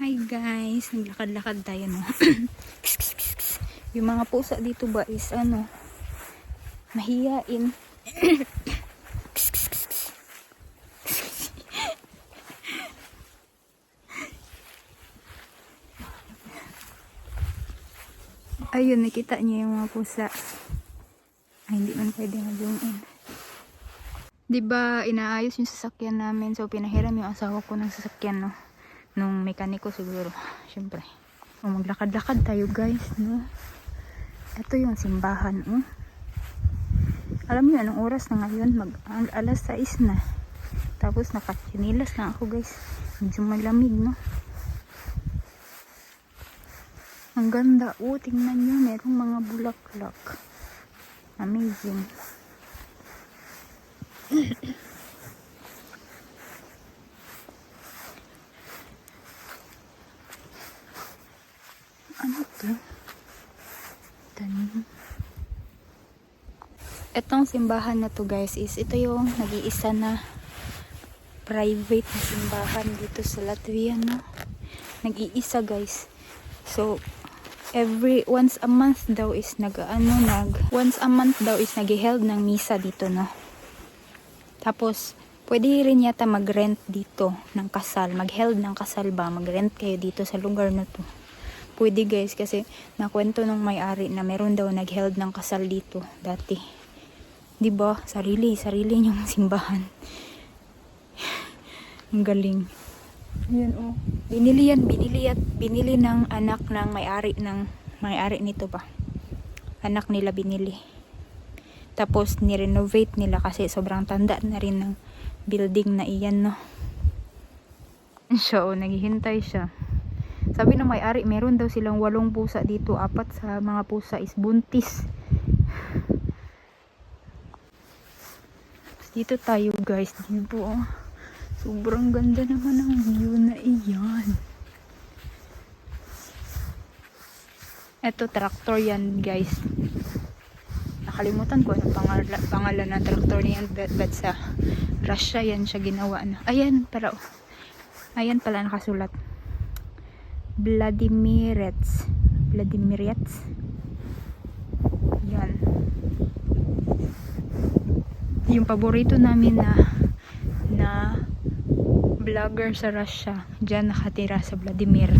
Hi guys, naglakad-lakad tayo no. Yung mga pusa dito ba is mahiyain. Ayun, nakita niyo yung mga pusa. Ay, hindi man pwede mag-zoom in. Diba, inaayos yung sasakyan namin. So, pinahiram yung asawa ko ng sasakyan, no? Nung mekaniko siguro. Siyempre. O, maglakad-lakad tayo, guys, no? Ito yung simbahan, oh. Alam niyo, anong oras na ngayon? Alas 6 na. Tapos, nakachinilas na ako, guys. Medyo malamig, no? Ang ganda. Oh, tingnan nyo. Merong mga bulaklak. Amazing. Ano to? Tanim. Etong simbahan na to, guys, is ito yung nag-iisa na private na simbahan dito sa Latvia, no? Nag-iisa, guys. So, once a month daw is once a month daw is nag-held ng misa dito, no? Tapos, pwede rin yata mag-rent dito ng kasal. Mag-held ng kasal ba? Mag-rent kayo dito sa lugar na to. Pwede, guys, kasi nakwento nung may-ari na meron daw nag-held ng kasal dito dati. Diba? Sarili yung simbahan. Ang galing. Ayan, oh. Binili ng anak ng may-ari nito ba. Anak nila binili. Tapos ni-renovate nila kasi sobrang tanda na rin ng building na iyan, no. So, naghihintay siya. Sabi ng may-ari, meron daw silang 8 pusa dito. 4 sa mga pusa is buntis. Dito tayo, guys. Dito, oh. Sobrang ganda naman ng view na iyan. Eto, traktor yan, guys. Nakalimutan ko ano pangalan ng traktor niyan, but sa Russia yan siya ginawa na. Ayan pala nakasulat. Vladimirets. Yan. Yung paborito namin na vlogger sa Russia, diyan nakatira sa Vladimir.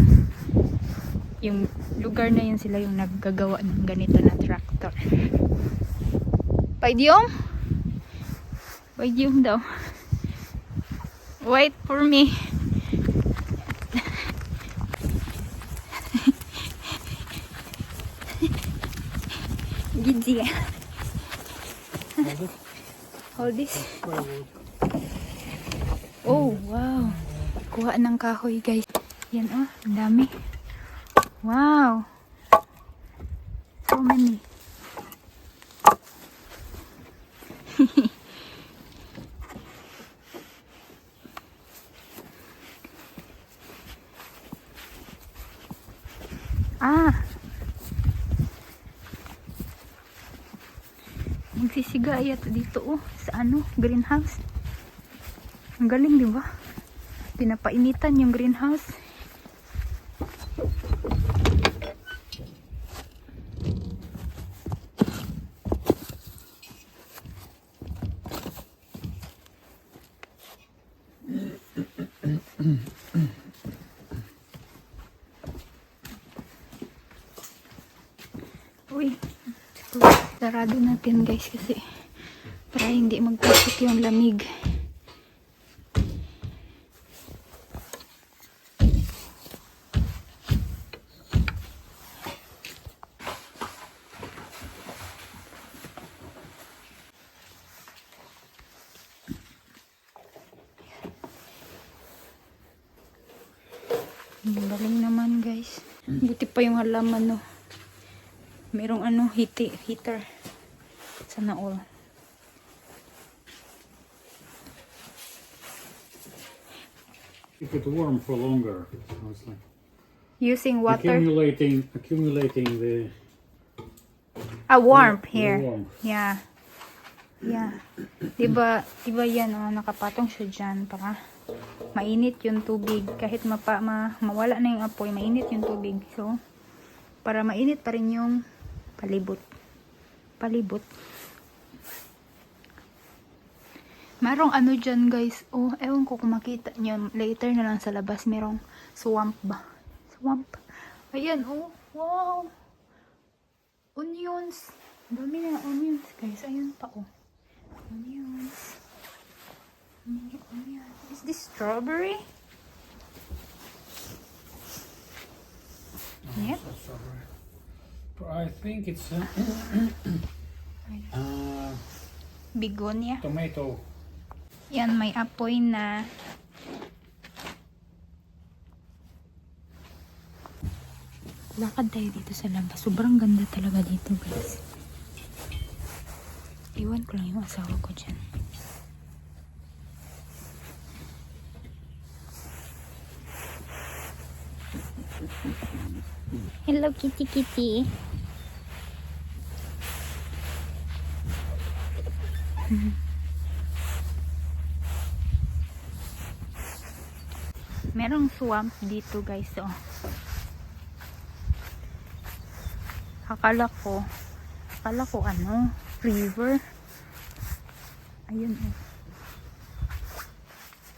Yung lugar na yun, sila yung naggagawa ng ganito na tractor. Pwedeng daw. Wait for me. Gidzi. Hold this. Oh, wow. Kuha ng kahoy, guys. Yan, oh. Ang dami. Wow. So many. Magsisiga yata dito, oh, sa greenhouse. Ang galing, di ba? Pinapainitan yung greenhouse. Uy, sarado natin, guys, kasi para hindi magpasok yung lamig. Galing naman, guys. Buti pa yung halaman, no. Merong heater. Sana all. Keep it warm for longer. It's like Using water. accumulating the Warmth here. warmth. Yeah. Yeah. Diba yan, oh, nakapatong siya dyan para mainit yung tubig. Kahit mawala na yung apoy, mainit yung tubig. So, para mainit pa rin yung palibot. Merong ano dyan guys. Oh, ewan ko kung makita nyo. Later na lang sa labas. Merong swamp ba? Swamp. Ayan, oh. Wow. Onions. Dami na onions guys. Ayun pa, oh. Onions. Onions. Is this strawberry? Yep. That's strawberry. I think it's Begonia. tomato. Yan, may apoy na. Lakad tayo dito sa labas. Sobrang ganda talaga dito guys. Iwan ko lang yung asawa ko dyan. Hello kitty kitty. Merong swamp dito guys, oh. Akala ko ano, river. Ayun, oh.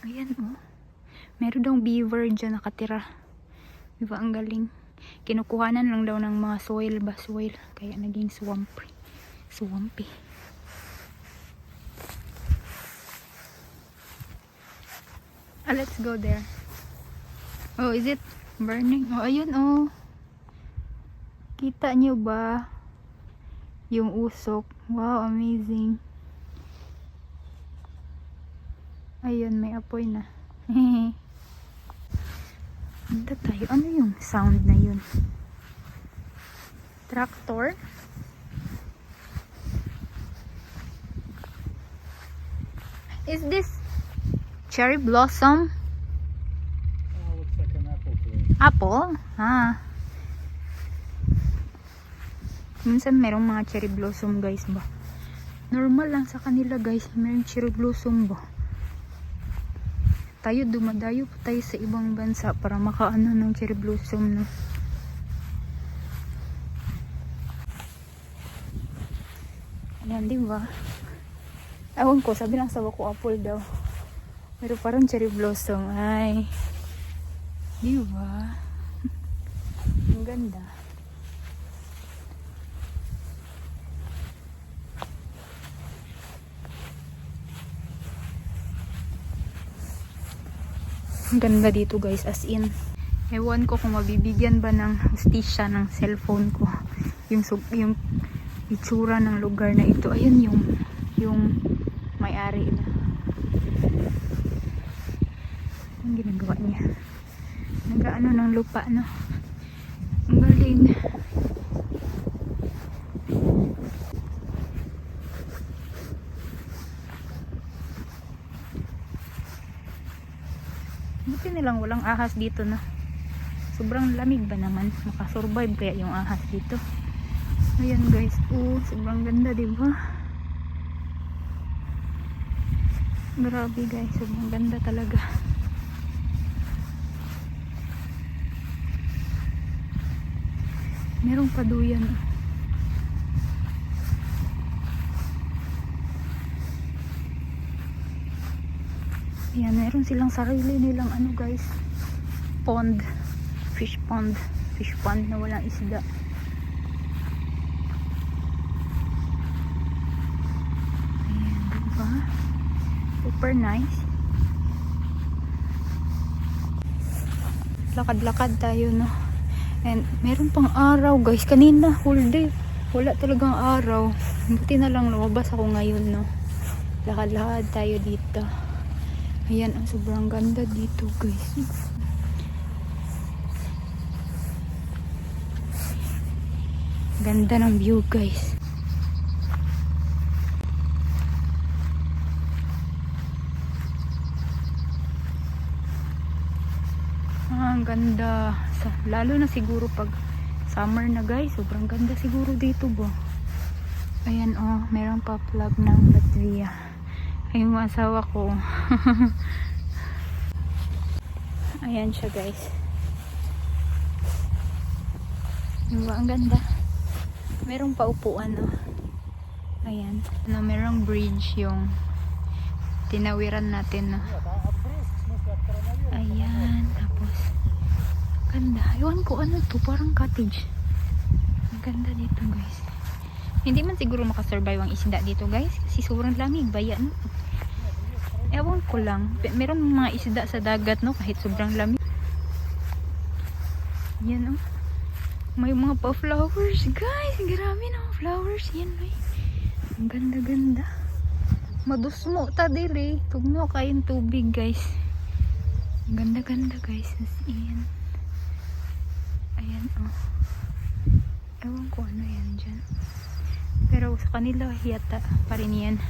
Ayan, oh. Meron daw beaver dyan nakatira. Diba, ang galing. Kinukuhanan lang daw ng mga soil. Kaya naging swampy. Let's go there. Oh, is it burning? Oh, ayun, oh. Kita nyo ba yung usok? Wow, amazing. Ayun, may apoy na. Punta tayo. Ano yung sound na yun? Tractor? Is this cherry blossom? Looks like an apple tree. Apple? Ah. Minsan merong mga cherry blossom guys ba? Normal lang sa kanila guys. Merong cherry blossom ba? Tayo dumadayo pa tayo sa ibang bansa para makaano ng cherry blossom, no? Ayan, diba? Ewan ko, sabi ng asawa ko apple daw. Pero parang cherry blossom. Ay. Diba? Ang ganda. Ang ganda dito guys, as in. Ewan ko kung mabibigyan ba ng hustisya ng cellphone ko. Yung itsura ng lugar na ito. Ayun yung may-ari na. Ang ginagawa niya. Nag-ano ng lupa, no? Ang galing. Buti nilang walang ahas dito, na. Sobrang lamig ba naman? Makasurvive kaya yung ahas dito. Ayan guys, sobrang ganda, diba? Grabe guys, sobrang ganda talaga. Merong paduyan. Ayan, meron silang sarili nilang ano guys, pond, fish pond na walang isda. Ayan, diba? Super nice. Lakad-lakad tayo, no? And meron pang araw guys, kanina whole day wala talagang araw. Buti na lang lumabas ako ngayon, no? Lakad-lakad tayo dito. Ayan, ang sobrang ganda dito guys. Ganda ng view guys. Ang ganda. Lalo na siguro pag summer na guys. Sobrang ganda siguro dito ba. Ayan oh, merong pa-plug ng Latvia. Ayun yung asawa ko. Ayan siya guys. Diba? Ang ganda. Merong paupuan oh. Ayan. Ano, merong bridge yung tinawiran natin no. Ayan. Tapos ganda. Ewan ko ano to. Parang cottage. Ang ganda dito guys. Hindi man siguro makasurvive ang isda dito guys. Kasi sobrang lamig. Baya no. Ewan ko lang. Merong mga isda sa dagat no. Kahit sobrang lamig. Yan oh. May mga pa-flowers guys. Grabe na mga flowers. Yan ay. Ang ganda-ganda. Madusmo ta dili. Tugno kayong tubig guys. Ang ganda-ganda guys. As in. Ayan oh. Ewan ko ano yan dyan. Pero sa kanila yata pa rin yan.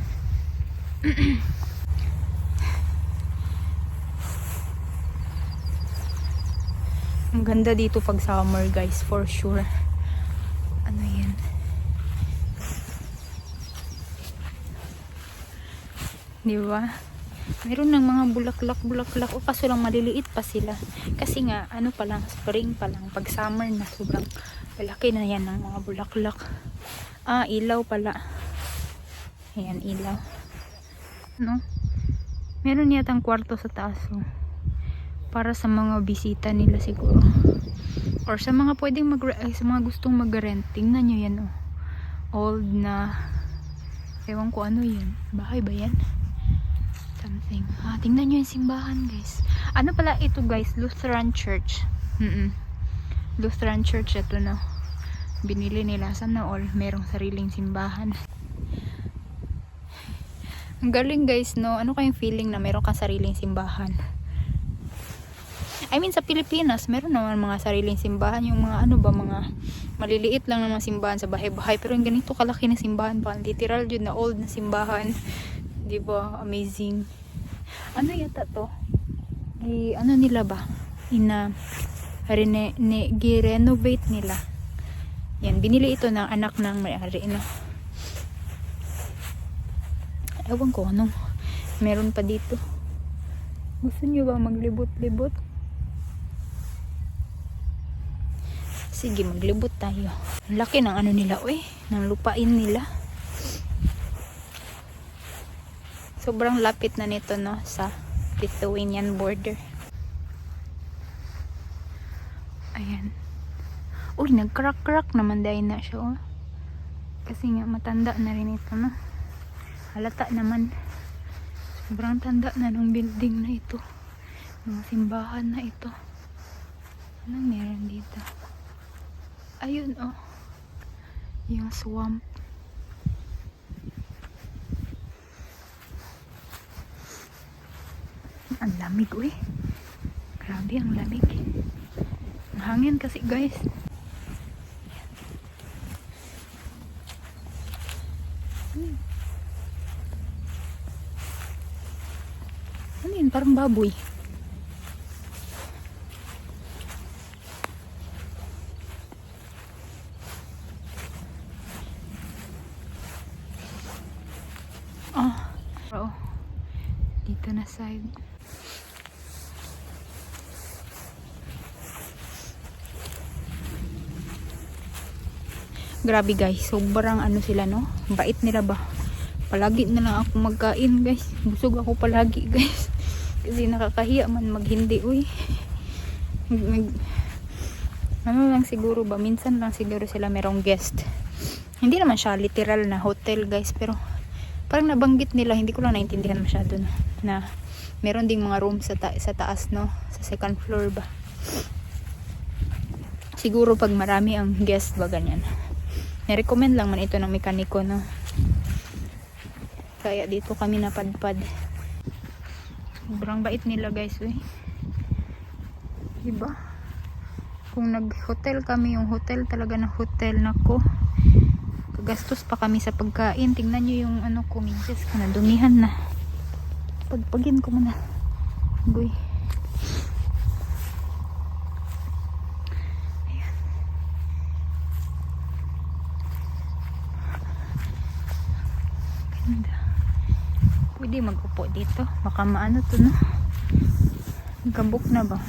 Ang ganda dito pag summer guys, for sure. Ano yan? Diba? Meron ng mga bulaklak. O kaso lang maliliit pa sila. Kasi nga, ano pa lang, spring pa lang. Pag summer na, sobrang malaki na yan ng mga bulaklak. Ah, ilaw pala. Ayan, ilaw. No? Meron yatang kwarto sa taas. Oh. Para sa mga bisita nila siguro. Or sa mga pwedeng sa mga gustong mag-rent. Tingnan nyo yan, oh. Old na. Ewan ko ano yan. Bahay ba yan? Something. Ah, tingnan nyo yung simbahan, guys. Ano pala ito, guys? Lutheran Church. Lutheran Church ito, no? Binili nila sana all. Merong sariling simbahan. Ang galing, guys, no? Ano kayong feeling na meron kang sariling simbahan? I mean, sa Pilipinas, meron naman mga sariling simbahan. Yung mga, ano ba, mga maliliit lang ng mga simbahan sa bahay-bahay. Pero yung ganito kalaki na simbahan pa. Literal yun na old na simbahan. Diba? Amazing. Ano yata to? Ano nila ba? Gi-renovate nila. Yan, binili ito ng anak ng may-ari, no? Ewan ko, ano? Meron pa dito. Gusto nyo ba maglibot-libot? Sige, maglibot tayo. Ang laki ng ano nila, ng lupain nila. Sobrang lapit na nito, no? Sa Lithuanian border. Ayan. Uy, nag-crack-crack naman dahil na siya, oh. Kasi nga, matanda na rin ito, no? Halata naman. Sobrang tanda na ng building na ito. Mga simbahan na ito. Anong meron dito? Ayun, oh. Yung swamp. Ang lamig, uy. Grabe, ang lamig. Ang hangin kasi, guys. Ano yun? Parang baboy. Oh. Dito na side. Grabe guys, sobrang ano sila, no? Bait nila ba? Palagi na lang ako magkain, guys. Busog ako palagi, guys. Kasi nakakahiya man maghindi, uy. Ano lang siguro ba? Minsan lang siguro sila merong guest. Hindi naman siya literal na hotel, guys. Pero parang nabanggit nila, hindi ko lang naintindihan masyado na meron ding mga room sa taas, no? Sa second floor ba? Siguro pag marami ang guest ba, ganyan. Nirecommend lang man ito ng mekaniko, no? Kaya dito kami napadpad. Sobrang bait nila, guys, uy. Diba? Kung nag-hotel kami, yung hotel talaga na hotel, nako. Kagastos pa kami sa pagkain. Tingnan nyo yung ano ko, minces ko na dumihan na. Pagpagin ko muna. Guy. Ganda. Pwede mag-upo dito. Baka maano to, no? Nagkabook na ba?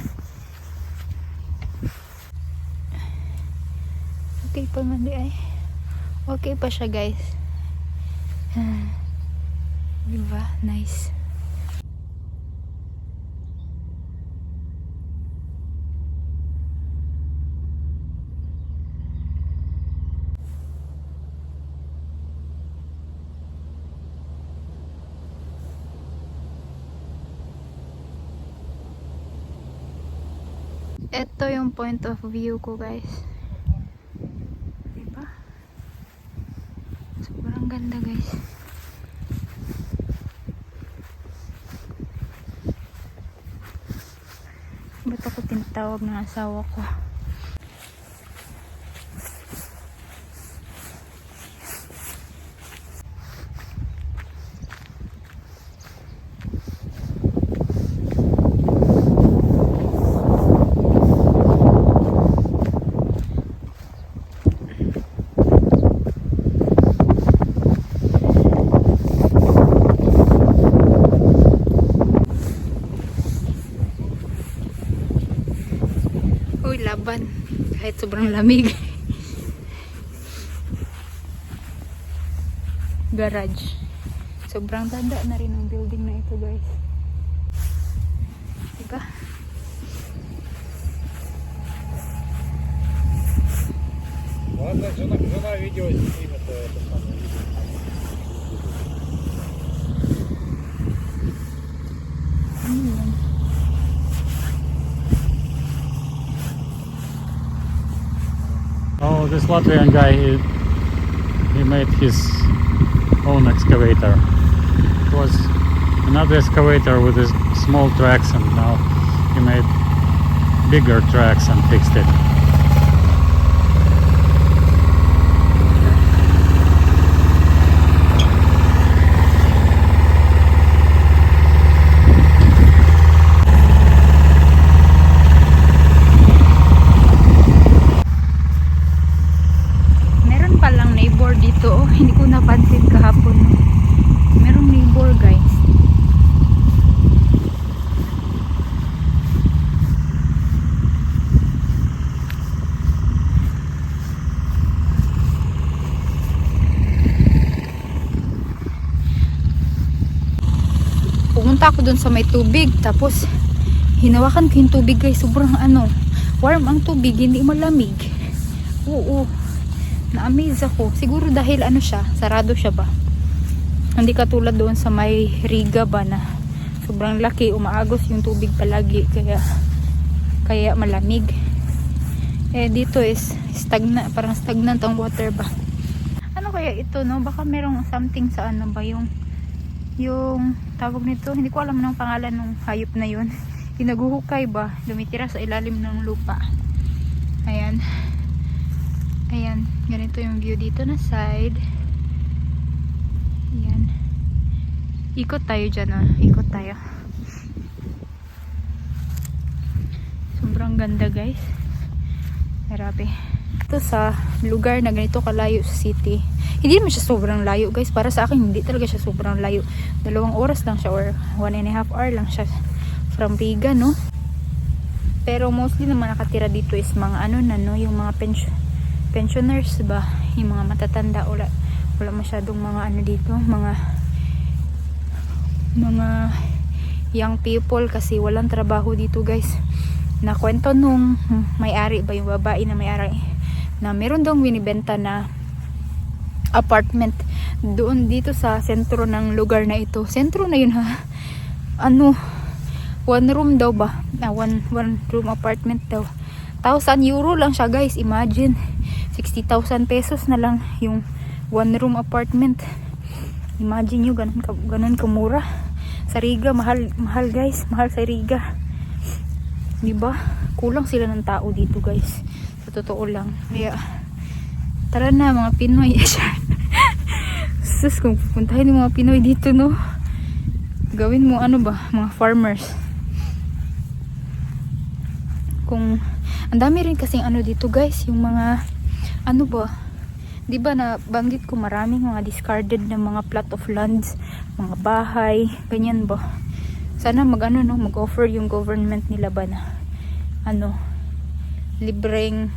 Okay pa man di ay. Okay pa siya, guys. Diba? Nice. Ito yung point of view ko, guys. Diba? Sobrang ganda, guys. Ba't ako tinatawag ng asawa ko? Uy, laban. Kahit sobrang lamig. Garage. Sobrang tanda na rin ang building na ito, guys. Diba? Ладно, жена видео снимет это самое видео. Ano yan? Oh, this Latvian guy, he made his own excavator. It was another excavator with his small tracks, and now he made bigger tracks and fixed it. Meron palang neighbor dito. Oh, hindi ko napansin kahapon. Merong neighbor, guys. Pumunta ako dun sa may tubig. Tapos, hinawakan ko yung tubig, guys. Sobrang warm ang tubig. Hindi malamig. Oo. Na-amaze ako. Siguro dahil siya, sarado siya ba? Hindi katulad doon sa may Riga ba na sobrang laki, umaagos yung tubig palagi kaya malamig. Eh dito is parang stagnant ang water ba? Ano kaya ito, no? Baka merong something sa ba yung tawag nito, hindi ko alam ng pangalan ng hayop na yun. Yung naguhukay ba, dumitira sa ilalim ng lupa. Ayan. Ayan, ganito yung view dito na side. Ayan. Ikot tayo dyan, ikot tayo. Sobrang ganda, guys. Grabe. Ito sa lugar na ganito kalayo sa city. Hindi naman siya sobrang layo, guys. Para sa akin, hindi talaga siya sobrang layo. 2 oras lang siya or 1.5 hour lang siya from Riga, no? Pero mostly naman nakatira dito is mga yung mga pensioners ba, yung mga matatanda. Wala masyadong mga dito, mga young people kasi walang trabaho dito, guys. Nakwento nung may-ari ba, yung babae na may-ari, na meron daw binibenta na apartment doon dito sa sentro ng lugar na ito. Sentro na yun, ha? 1 room daw ba? One room apartment daw. 1,000 euro lang siya, guys. Imagine 60,000 pesos na lang yung 1 room apartment. Imagine nyo, ganun kamura. Sa Riga, mahal, guys. Mahal sa Riga. Diba? Kulang sila ng tao dito, guys. Sa totoo lang. Kaya, tara na, mga Pinoy. Sus, kung pupuntahin yung mga Pinoy dito, no? Gawin mo, mga farmers. Kung, ang dami rin kasing dito, guys. Yung mga, Di ba na banggit ko maraming mga discarded na mga plot of lands, mga bahay, ganyan ba? Sana mag-offer yung government nila ba na libreng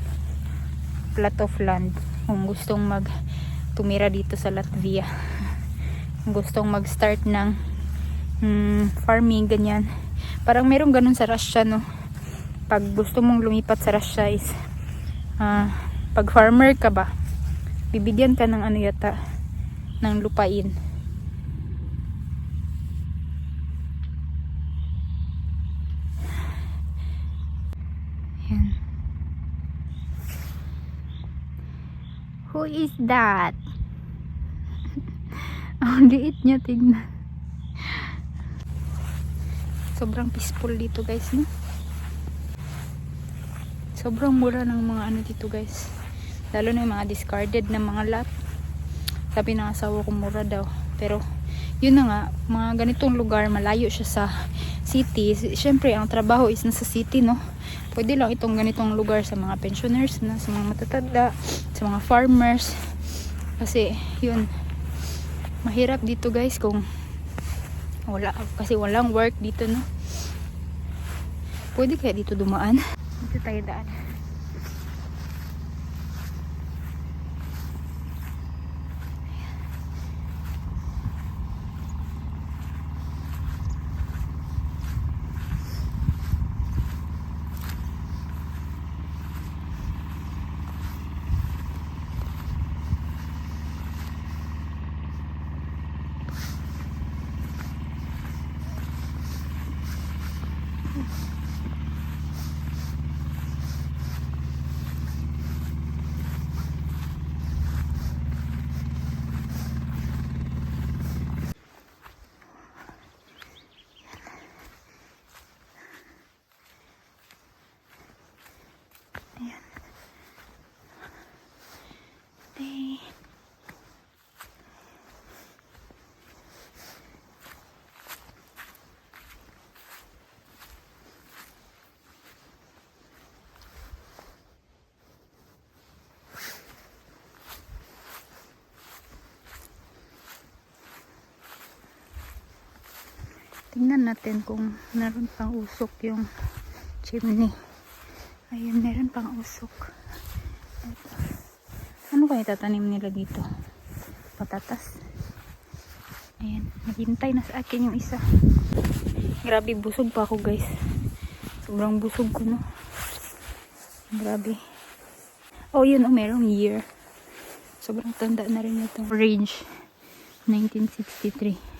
plot of land kung gustong tumira dito sa Latvia. Kung gustong mag-start ng farming, ganyan. Parang merong ganun sa Russia, no? Pag gusto mong lumipat sa Russia is pag farmer ka ba, bibigyan ka ng ng lupain. Yan. Who is that? Ang liit niya, tignan. Sobrang peaceful dito, guys, no? Sobrang mura ng mga dito, guys. Lalo na yung mga discarded na mga lot. Sabi ng asawa ko mura daw. Pero yun na nga, mga ganitong lugar, malayo siya sa city. Siyempre, ang trabaho is nasa city, no? Pwede lang itong ganitong lugar sa mga pensioners na, sa mga matatanda, sa mga farmers. Kasi yun, mahirap dito, guys, kung kasi walang work dito, no? Pwede kaya dito dumaan? Dito tayo daan. Tingnan natin kung meron pang usok yung chimney. Ayun, meron pang usok. Ito. Ano kaya tatanim nila dito? Patatas. Ayan, naghintay na sa akin yung isa. Grabe, busog pa ako, guys. Sobrang busog ko, no? Grabe. Oh, yun, merong year. Sobrang tanda na rin ito. Range 1963.